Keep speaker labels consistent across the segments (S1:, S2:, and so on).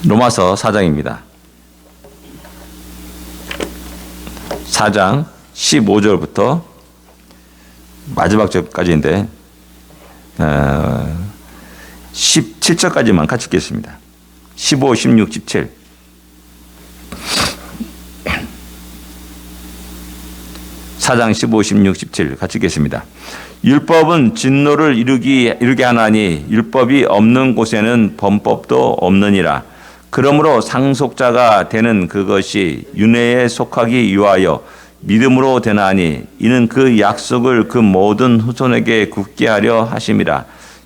S1: 로마서 4장입니다. 4장 15절부터 마지막 절까지인데 17절까지만 같이 읽겠습니다. 15, 16, 17. 사장 15, 16, 17 같이 읽겠습니다. 율법은 진노를 이루게 하나니 율법이 없는 곳에는 범법도 없느니라. 그러므로 상속자가 되는 그것이 윤회에 속하기 위하여 믿음으로 되나니 이는 그 약속을 그 모든 후손에게 굳게 하려 하심이라.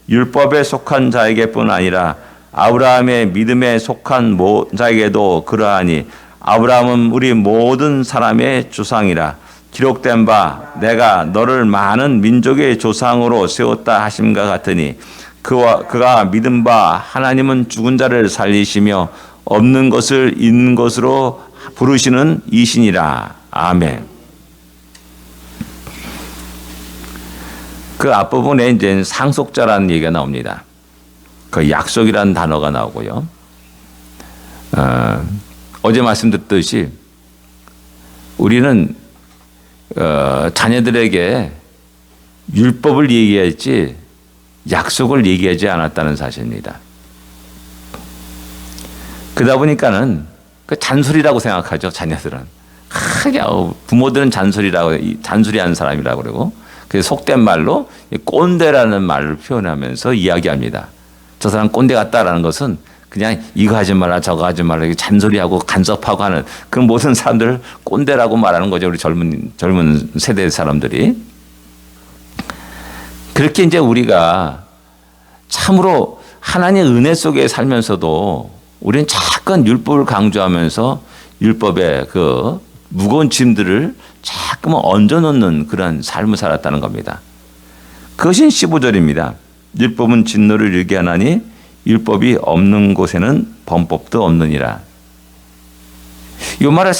S1: 율법에 속한 자에게뿐 아니라 아브라함의 믿음에 속한 자에게도 그러하니 아브라함은 우리 모든 사람의 조상이라. 기록된 바 내가 너를 많은 민족의 조상으로 세웠다 하심과 같으니 그가 믿은 바 하나님은 죽은 자를 살리시며 없는 것을 있는 것으로 부르시는 이신이라. 아멘. 그 앞부분에 이제 상속자라는 얘기가 나옵니다. 그 약속이라는 단어가 나오고요. 어제 말씀드렸듯이 우리는 자녀들에게 율법을 얘기했지 약속을 얘기하지 않았다는 사실입니다. 그러다 보니까는 그 잔소리라고 생각하죠. 자녀들은 부모들은 잔소리하는 사람이라고 그러고 그래서 속된 말로 꼰대라는 말을 표현하면서 이야기합니다. 저 사람 꼰대 같다라는 것은 그냥 이거 하지 마라 저거 하지 마라 잔소리하고 간섭하고 하는 그런 모든 사람들을 꼰대라고 말하는 거죠. 우리 젊은 세대 사람들이. 그렇게 이제 우리가 참으로 하나님의 은혜 속에 살면서도 우리는 자꾸 율법을 강조하면서 율법의 그 무거운 짐들을 자꾸 얹어놓는 그런 삶을 살았다는 겁니다. 그것이 15절입니다. 율법은 진노를 이루게 하나니 율법이 없는 곳에는 범법도 없느니라. 이 말을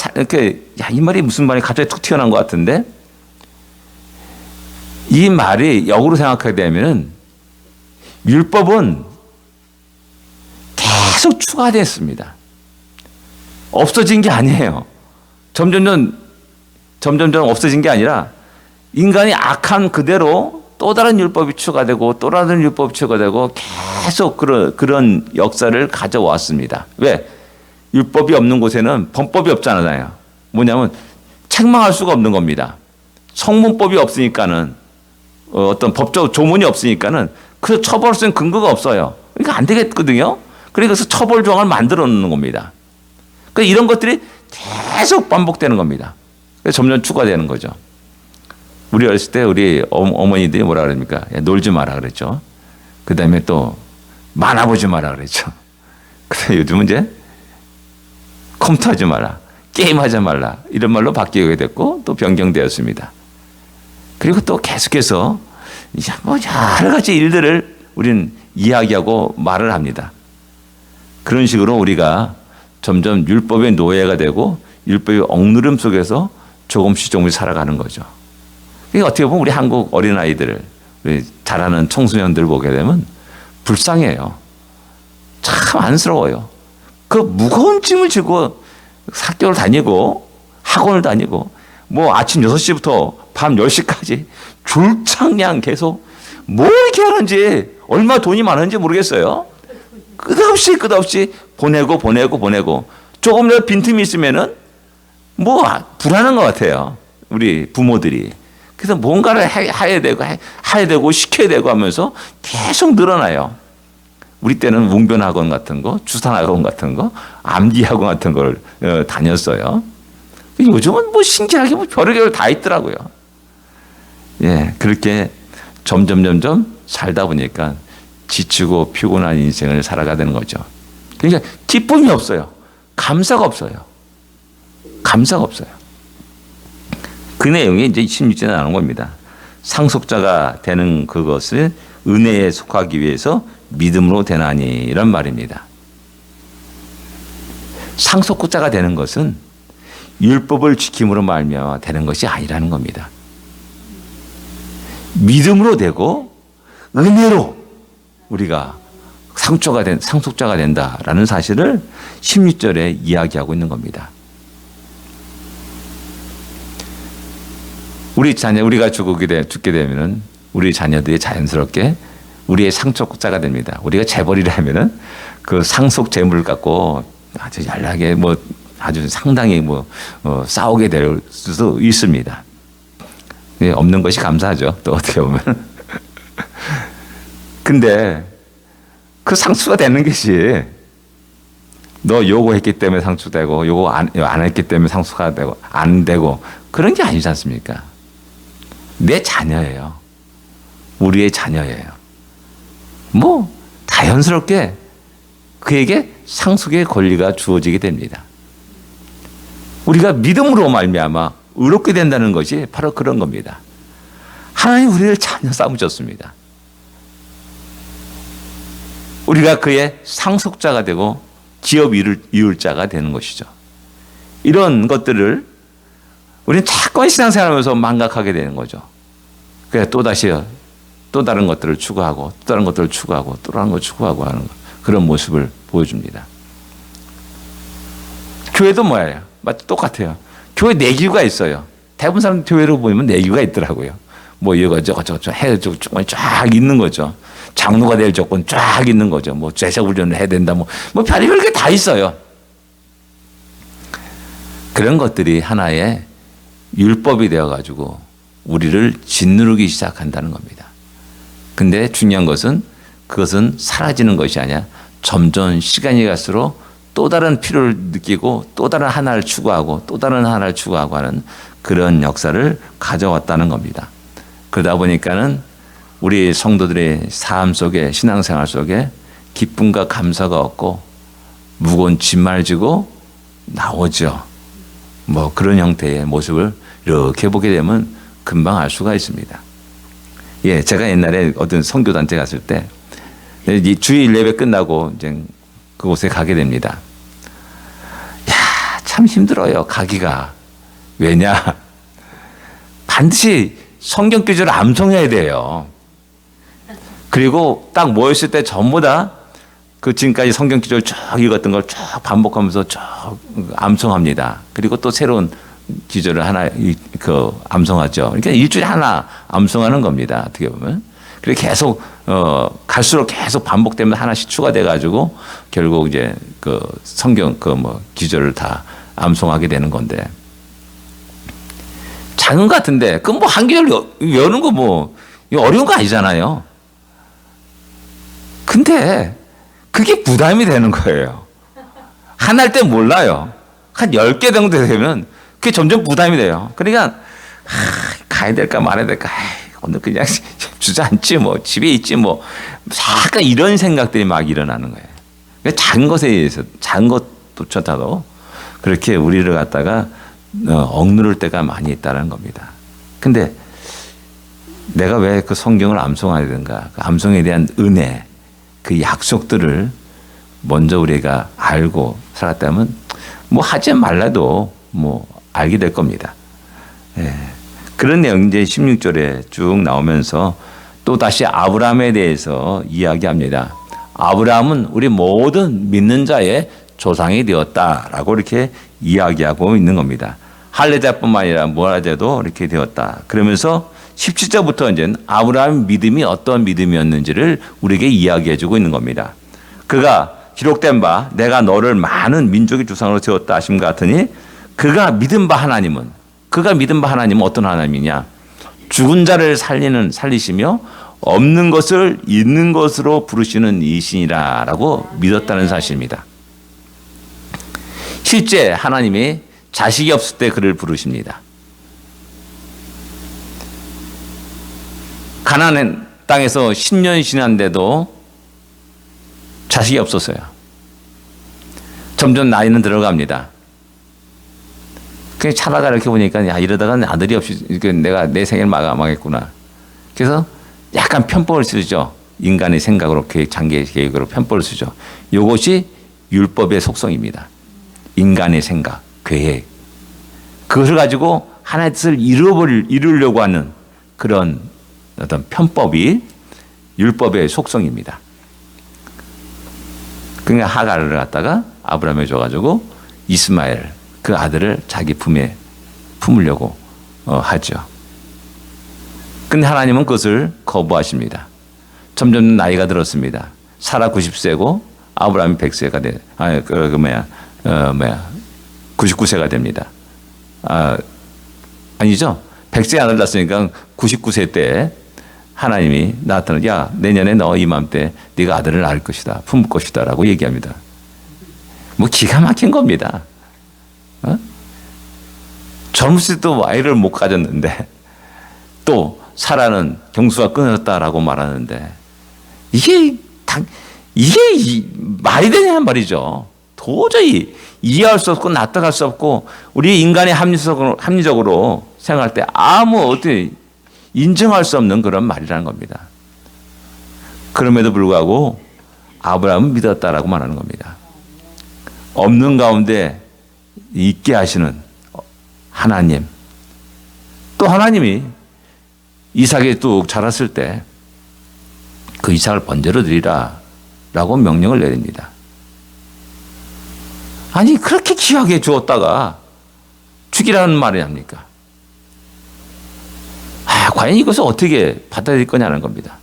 S1: 이 말이 무슨 말이 갑자기 툭 튀어나온 것 같은데 이 말이 역으로 생각하게 되면 율법은 계속 추가됐습니다. 없어진 게 아니에요. 점점 없어진 게 아니라 인간이 악한 그대로 또 다른 율법이 추가되고 또 다른 율법이 추가되고 계속 그런 역사를 가져왔습니다. 왜? 율법이 없는 곳에는 범법이 없잖아요. 뭐냐면 책망할 수가 없는 겁니다. 성문법이 없으니까는 어떤 법적 조문이 없으니까는 그 처벌할 수 있는 근거가 없어요. 그러니까 안 되겠거든요. 그래서 처벌 조항을 만들어 놓는 겁니다. 그러니까 이런 것들이 계속 반복되는 겁니다. 그래서 점점 추가되는 거죠. 우리 어렸을 때 우리 어머니들이 뭐라 그럽니까? 놀지 마라 그랬죠. 그 다음에 또 만화 보지 마라 그랬죠. 그래서 요즘은 이제 컴퓨터 하지 마라, 게임하지 말라 이런 말로 바뀌게 됐고 또 변경되었습니다. 그리고 또 계속해서 여러 가지 일들을 우리는 이야기하고 말을 합니다. 그런 식으로 우리가 점점 율법의 노예가 되고 율법의 억누름 속에서 조금씩 살아가는 거죠. 그러니까 어떻게 보면 우리 한국 어린아이들을 우리 잘하는 청소년들 보게 되면 불쌍해요. 참 안쓰러워요. 그 무거운 짐을 지고 학교를 다니고 학원을 다니고 뭐 아침 6시부터 밤 10시까지 줄창량 계속 뭐 이렇게 하는지 얼마 돈이 많은지 모르겠어요. 끝없이 보내고 조금이라도 빈틈이 있으면은 뭐 불안한 것 같아요. 우리 부모들이. 그래서 뭔가를 해야 되고 시켜야 되고 하면서 계속 늘어나요. 우리 때는 웅변학원 같은 거, 주산학원 같은 거, 암기학원 같은 걸 다녔어요. 요즘은 뭐 신기하게 별의별 다 있더라고요. 예, 그렇게 점점 살다 보니까 지치고 피곤한 인생을 살아가야 되는 거죠. 그러니까 기쁨이 없어요. 감사가 없어요. 그 내용이 이제 16절에 나오는 겁니다. 상속자가 되는 그것을 은혜에 속하기 위해서 믿음으로 되나니 이런 말입니다. 상속자가 되는 것은 율법을 지킴으로 말미암아 되는 것이 아니라는 겁니다. 믿음으로 되고 은혜로 우리가 상속자가 된다라는 사실을 16절에 이야기하고 있는 겁니다. 우리가 죽게 되면은 우리 자녀들이 자연스럽게 우리의 상속자가 됩니다. 우리가 재벌이라 하면은 그 상속 재물을 갖고 아주 연락에 아주 상당히 싸우게 될 수도 있습니다. 없는 것이 감사하죠. 또 어떻게 보면. 근데 그 상수가 되는 것이 너 요거 했기 때문에 상수되고 요거 안 했기 때문에 상수가 되고 안 되고 그런 게 아니지 않습니까? 내 자녀예요. 우리의 자녀예요. 자연스럽게 그에게 상속의 권리가 주어지게 됩니다. 우리가 믿음으로 말미암아 의롭게 된다는 것이 바로 그런 겁니다. 하나님 우리를 자녀 삼으셨습니다. 우리가 그의 상속자가 되고 기업 이을 자가 되는 것이죠. 이런 것들을 우리는 자꾸 신앙생활하면서 망각하게 되는 거죠. 그래서 또 다른 것들을 추구하고 또 다른 것들을 추구하고 또 다른 걸 추구하고 하는 그런 모습을 보여줍니다. 교회도 뭐예요? 똑같아요. 교회 내규가 있어요. 대부분 사람 교회로 보면 내규가 있더라고요. 이거저거 해야 쫙 있는 거죠. 장로가 될 조건 쫙 있는 거죠. 제사 훈련을 해야 된다. 별의별 게 다 있어요. 그런 것들이 하나의 율법이 되어가지고 우리를 짓누르기 시작한다는 겁니다. 근데 중요한 것은 그것은 사라지는 것이 아니라 점점 시간이 갈수록 또 다른 필요를 느끼고 또 다른 하나를 추구하고 또 다른 하나를 추구하고 하는 그런 역사를 가져왔다는 겁니다. 그러다 보니까는 우리 성도들의 삶 속에 신앙생활 속에 기쁨과 감사가 없고 무거운 짐을 지고 나오죠. 그런 형태의 모습을 이렇게 보게 되면 금방 알 수가 있습니다. 제가 옛날에 어떤 선교단체 갔을 때 주일 예배 끝나고 이제 그곳에 가게 됩니다. 참 힘들어요. 가기가. 왜냐? 반드시 성경 구절을 암송해야 돼요. 그리고 딱 모였을 때 전부 다 그 지금까지 성경 구절 쭉 읽었던 걸 쭉 반복하면서 쭉 암송합니다. 그리고 또 새로운 기절을 하나 암송하죠. 그러니까 일주일에 하나 암송하는 겁니다. 어떻게 보면. 그리고 계속 갈수록 계속 반복되면 하나씩 추가돼 가지고 결국 이제 그 성경 기절을 다 암송하게 되는 건데 작은 것 같은데 한 기절 외우는 거 어려운 거 아니잖아요. 근데 그게 부담이 되는 거예요. 하나 할 때 몰라요. 한 10개 정도 되면 그게 점점 부담이 돼요. 그러니까 가야 될까 말아야 될까 오늘 그냥 주저앉지 집에 있지 약간 이런 생각들이 막 일어나는 거예요. 그러니까 작은 것에 의해서 작은 것조차도 그렇게 우리를 갖다가 억누를 때가 많이 있다는 겁니다. 근데 내가 왜 그 성경을 암송해야 되는가? 그 암송에 대한 은혜, 그 약속들을 먼저 우리가 알고 살았다면 하지 말라도 알게 될 겁니다. 그런 내용이 이제 16절에 쭉 나오면서 또 다시 아브라함에 대해서 이야기합니다. 아브라함은 우리 모든 믿는 자의 조상이 되었다라고 이렇게 이야기하고 있는 겁니다. 할례자뿐만 아니라 모라자도 이렇게 되었다. 그러면서 17절부터 이제 아브라함의 믿음이 어떤 믿음이었는지를 우리에게 이야기해주고 있는 겁니다. 그가 기록된 바 내가 너를 많은 민족의 조상으로 세웠다 하심과 같으니 그가 믿은 바 하나님은 어떤 하나님이냐? 죽은 자를 살리시며 없는 것을 있는 것으로 부르시는 이신이라라고 믿었다는 사실입니다. 실제 하나님이 자식이 없을 때 그를 부르십니다. 가나안 땅에서 10년 지났는데도 자식이 없었어요. 점점 나이는 들어갑니다. 그냥 차다가 이렇게 보니까 이러다가는 아들이 없이 내가 내 생애를 망했구나. 그래서 약간 편법을 쓰죠. 인간의 생각으로 장기 계획으로 편법을 쓰죠. 이것이 율법의 속성입니다. 인간의 생각, 계획. 그것을 가지고 하나의 뜻을 이루려고 하는 그런 어떤 편법이 율법의 속성입니다. 그러니까 하갈을 갖다가 아브라함에 줘가지고 이스마엘 그 아들을 자기 품에 품으려고 하죠. 근데 하나님은 그것을 거부하십니다. 점점 나이가 들었습니다. 사라 90세고 아브라함이 100세가 99세가 됩니다. 아니죠. 100세 안 올랐으니까 99세 때 하나님이 나타나, 야, 내년에 너 이맘때 네가 아들을 낳을 것이다, 품을 것이다 라고 얘기합니다. 뭐 기가 막힌 겁니다. 젊었을 때도 아이를 못 가졌는데 또 사라는 경수가 끊어졌다라고 말하는데 이게 말이 되냐 말이죠. 도저히 이해할 수 없고 납득할 수 없고 우리 인간의 합리적으로 생각할 때 어떻게 인정할 수 없는 그런 말이라는 겁니다. 그럼에도 불구하고 아브라함은 믿었다라고 말하는 겁니다. 없는 가운데 있게 하시는 하나님, 또 하나님이 이삭이 뚝 자랐을 때 그 이삭을 번제로 드리라 라고 명령을 내립니다. 아니 그렇게 귀하게 주었다가 죽이라는 말이 합니까? 과연 이것을 어떻게 받아들일 거냐는 겁니다.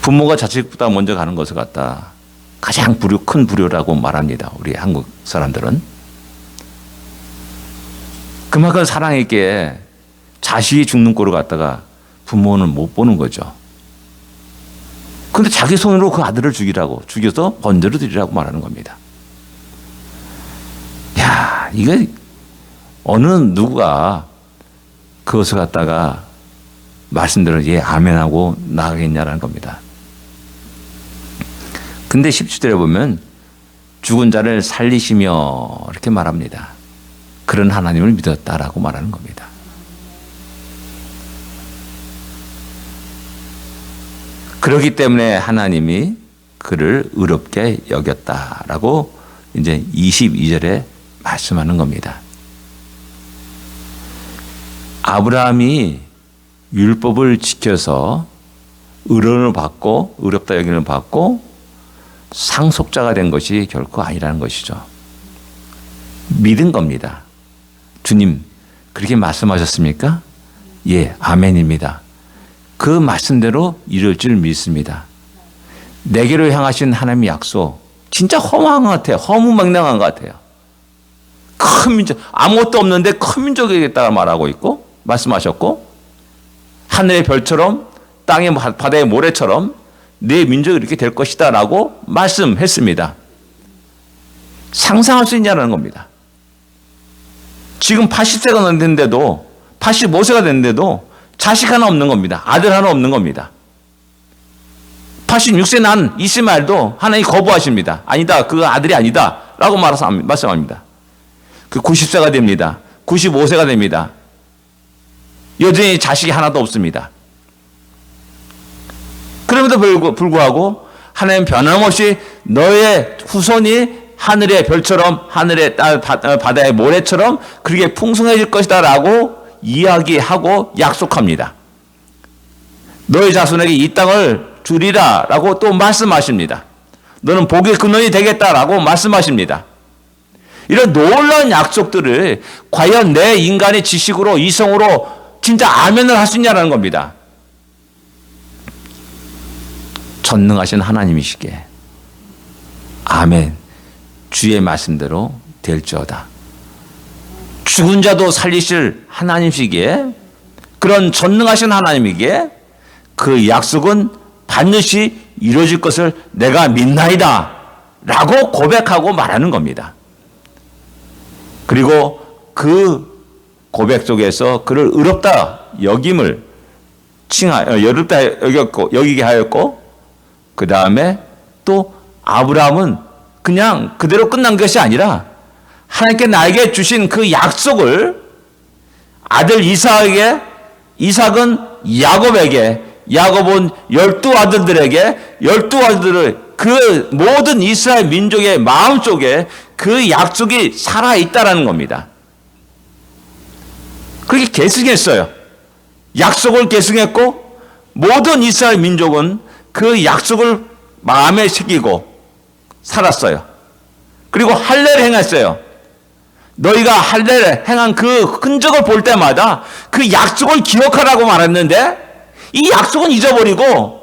S1: 부모가 자식보다 먼저 가는 것을 갖다 가장 큰 불효라고 말합니다. 우리 한국 사람들은. 그만큼 사랑했기에 자식이 죽는 꼴을 갖다가 부모는 못 보는 거죠. 그런데 자기 손으로 그 아들을 죽여서 번제로 드리라고 말하는 겁니다. 야, 이게 어느 누구가 그것을 갖다가 말씀대로 예, 아멘하고 나가겠냐라는 겁니다. 근데 17절에 보면 죽은 자를 살리시며 이렇게 말합니다. 그런 하나님을 믿었다라고 말하는 겁니다. 그렇기 때문에 하나님이 그를 의롭게 여겼다라고 이제 22절에 말씀하는 겁니다. 아브라함이 율법을 지켜서 의로움을 받고 의롭다 여김을 받고 상속자가 된 것이 결코 아니라는 것이죠. 믿은 겁니다. 주님 그렇게 말씀하셨습니까? 예, 아멘입니다. 그 말씀대로 이룰 줄 믿습니다. 내게로 향하신 하나님의 약속 진짜 허무한 것 같아요. 허무맹랑한 것 같아요. 큰 민족, 아무것도 없는데 큰 민족이겠다 말하고 있고 말씀하셨고 하늘의 별처럼 땅의 바다의 모래처럼 내 민족이 이렇게 될 것이다 라고 말씀했습니다. 상상할 수 있냐는 겁니다. 지금 80세가 됐는데도 85세가 됐는데도 자식 하나 없는 겁니다. 아들 하나 없는 겁니다. 86세 난 이스마엘도 하나님 거부하십니다. 아니다. 그 아들이 아니다. 라고 말씀합니다. 그 90세가 됩니다. 95세가 됩니다. 여전히 자식이 하나도 없습니다. 그럼에도 불구하고 하나님 변함없이 너의 후손이 하늘의 별처럼 하늘의 바다의 모래처럼 그렇게 풍성해질 것이다 라고 이야기하고 약속합니다. 너의 자손에게 이 땅을 주리라 라고 또 말씀하십니다. 너는 복의 근원이 되겠다 라고 말씀하십니다. 이런 놀라운 약속들을 과연 내 인간의 지식으로 이성으로 진짜 아멘을 할 수 있냐는 겁니다. 전능하신 하나님이시기에 아멘 주의 말씀대로 될지어다. 죽은 자도 살리실 하나님이시기에 그런 전능하신 하나님이기에 그 약속은 반드시 이루어질 것을 내가 믿나이다 라고 고백하고 말하는 겁니다. 그리고 그 고백 속에서 그를 의롭다 여김을 의롭다 여기게 하였고 그 다음에 또 아브라함은 그냥 그대로 끝난 것이 아니라 하나님께 나에게 주신 그 약속을 아들 이삭에게, 이삭은 야곱에게, 야곱은 12아들들에게, 12아들을 그 모든 이스라엘 민족의 마음속에 그 약속이 살아있다라는 겁니다. 그렇게 계승했어요. 약속을 계승했고 모든 이스라엘 민족은 그 약속을 마음에 새기고 살았어요. 그리고 할례를 행했어요. 너희가 할례를 행한 그 흔적을 볼 때마다 그 약속을 기억하라고 말했는데 이 약속은 잊어버리고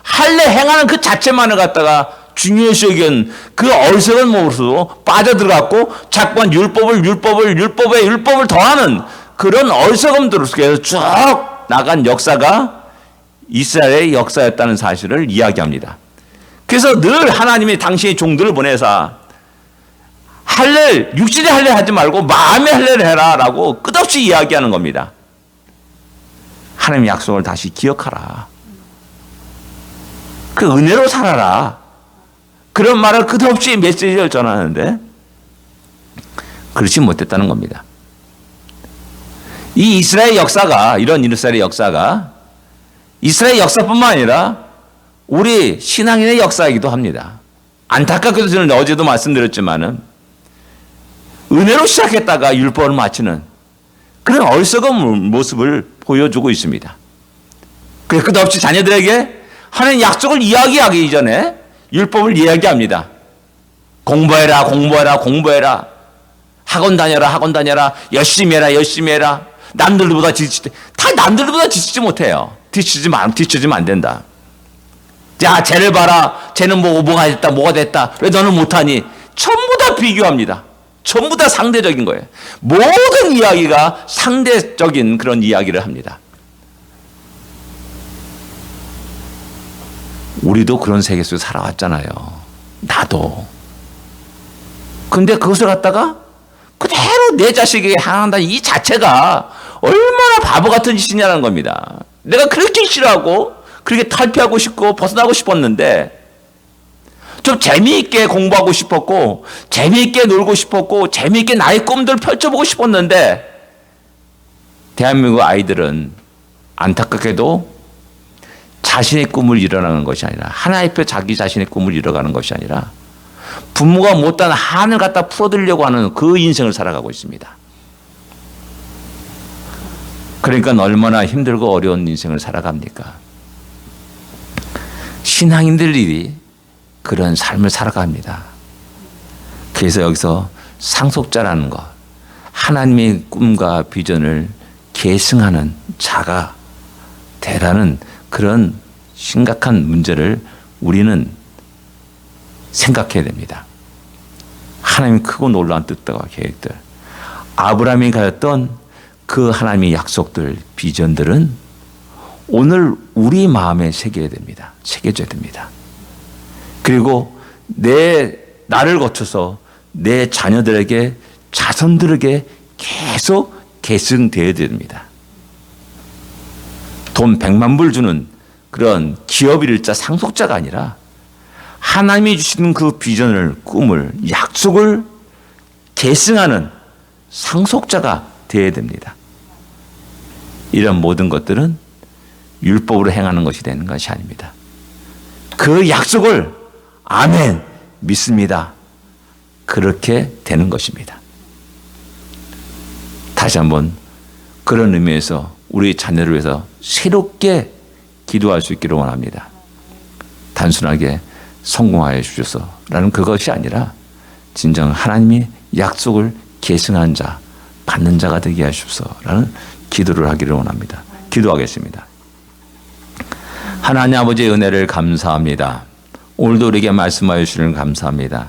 S1: 할례 행하는 그 자체만을 갖다가 중요시 여긴 그 어리석은 모습으로 빠져들어갔고 자꾸만 율법을 더하는 그런 어리석음들 속에서 쭉 나간 역사가 이스라엘의 역사였다는 사실을 이야기합니다. 그래서 늘 하나님이 당신의 종들을 보내사 할례, 육신의 할례 하지 말고 마음의 할례를 해라 라고 끝없이 이야기하는 겁니다. 하나님의 약속을 다시 기억하라. 그 은혜로 살아라. 그런 말을 끝없이 메시지를 전하는데 그렇지 못했다는 겁니다. 이 이스라엘 역사가, 이런 이스라엘의 역사가 이스라엘 역사뿐만 아니라 우리 신앙인의 역사이기도 합니다. 안타깝게도 저는 어제도 말씀드렸지만은 은혜로 시작했다가 율법을 마치는 그런 어리석은 모습을 보여주고 있습니다. 그래서 끝없이 자녀들에게 하나님 약속을 이야기하기 이전에 율법을 이야기합니다. 공부해라. 학원 다녀라. 열심히 해라. 남들보다 지치지 못해요. 뒤처지면 안 된다. 야, 쟤를 봐라. 쟤는 뭐가 됐다. 왜 너는 못하니? 전부 다 비교합니다. 전부 다 상대적인 거예요. 모든 이야기가 상대적인 그런 이야기를 합니다. 우리도 그런 세계 속에 살아왔잖아요. 나도. 근데 그것을 갖다가 그대로 내 자식에게 향한다는 이 자체가 얼마나 바보 같은 짓이냐는 겁니다. 내가 그렇게 싫어하고 그렇게 탈피하고 싶고 벗어나고 싶었는데 좀 재미있게 공부하고 싶었고 재미있게 놀고 싶었고 재미있게 나의 꿈들을 펼쳐보고 싶었는데 대한민국 아이들은 안타깝게도 자신의 꿈을 이뤄가는 것이 아니라 하나의 표 자기 자신의 꿈을 이뤄가는 것이 아니라 부모가 못한 한을 갖다 풀어드리려고 하는 그 인생을 살아가고 있습니다. 그러니까 얼마나 힘들고 어려운 인생을 살아갑니까? 신앙인들이 그런 삶을 살아갑니다. 그래서 여기서 상속자라는 것, 하나님의 꿈과 비전을 계승하는 자가 되라는 그런 심각한 문제를 우리는 생각해야 됩니다. 하나님의 크고 놀라운 뜻과 계획들, 아브라함이 가졌던 그 하나님의 약속들, 비전들은 오늘 우리 마음에 새겨야 됩니다. 새겨져야 됩니다. 그리고 나를 거쳐서 내 자녀들에게, 자손들에게 계속 계승되어야 됩니다. 돈 100만 불 주는 그런 기업 일자 상속자가 아니라 하나님이 주시는 그 비전을, 꿈을, 약속을 계승하는 상속자가 되어야 됩니다. 이런 모든 것들은 율법으로 행하는 것이 되는 것이 아닙니다. 그 약속을 아멘, 믿습니다. 그렇게 되는 것입니다. 다시 한번 그런 의미에서 우리 자녀를 위해서 새롭게 기도할 수 있기를 원합니다. 단순하게 성공하여 주셔서라는 그것이 아니라 진정 하나님이 약속을 계승한 자, 받는 자가 되게 하십소서라는 기도를 하기를 원합니다. 기도하겠습니다. 하나님 아버지의 은혜를 감사합니다. 오늘도 우리에게 말씀하여 주시는 감사합니다.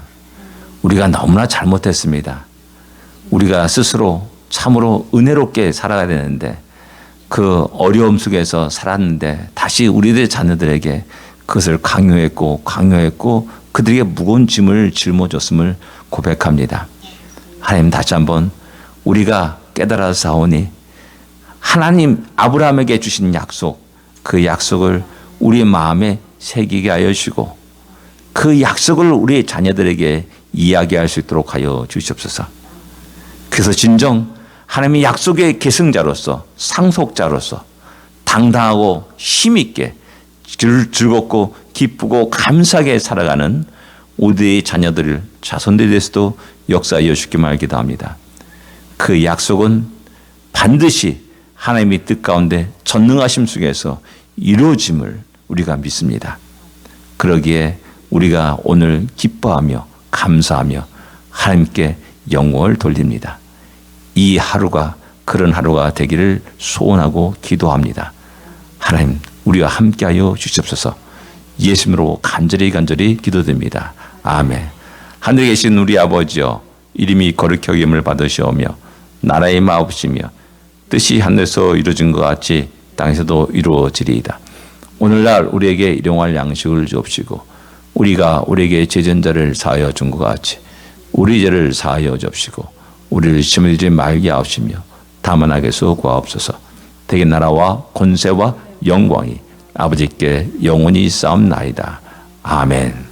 S1: 우리가 너무나 잘못했습니다. 우리가 스스로 참으로 은혜롭게 살아가야 되는데 그 어려움 속에서 살았는데 다시 우리들 자녀들에게 그것을 강요했고 그들에게 무거운 짐을 짊어졌음을 고백합니다. 하나님, 다시 한번 우리가 깨달아 사오니 하나님 아브라함에게 주신 약속, 그 약속을 우리 마음에 새기게 하여 주시고 그 약속을 우리 자녀들에게 이야기할 수 있도록 하여 주시옵소서. 그래서 진정 하나님의 약속의 계승자로서, 상속자로서 당당하고 힘있게 즐겁고 기쁘고 감사하게 살아가는 우리의 자녀들, 자손들에 대해서도 역사하여 주기를 기도합니다. 그 약속은 반드시 하나님의 뜻 가운데 전능하심 속에서 이루어짐을 우리가 믿습니다. 그러기에 우리가 오늘 기뻐하며 감사하며 하나님께 영광을 돌립니다. 이 하루가 그런 하루가 되기를 소원하고 기도합니다. 하나님, 우리와 함께하여 주시옵소서. 예수님으로 간절히 기도드립니다. 아멘. 하늘에 계신 우리 아버지여, 이름이 거룩히 여김을 받으시오며 나라의 마옵시며 뜻이 하늘에서 이루어진 것 같이 땅에서도 이루어지리이다. 오늘날 우리에게 일용할 양식을 주옵시고 우리가 우리에게 죄전자를 사하여 준 것 같이 우리 죄를 사하여 주옵시고 우리를 시험에 들지 말게 하옵시며 다만 악에서 구하옵소서. 대개 나라와 권세와 영광이 아버지께 영원히 싸움나이다. 아멘.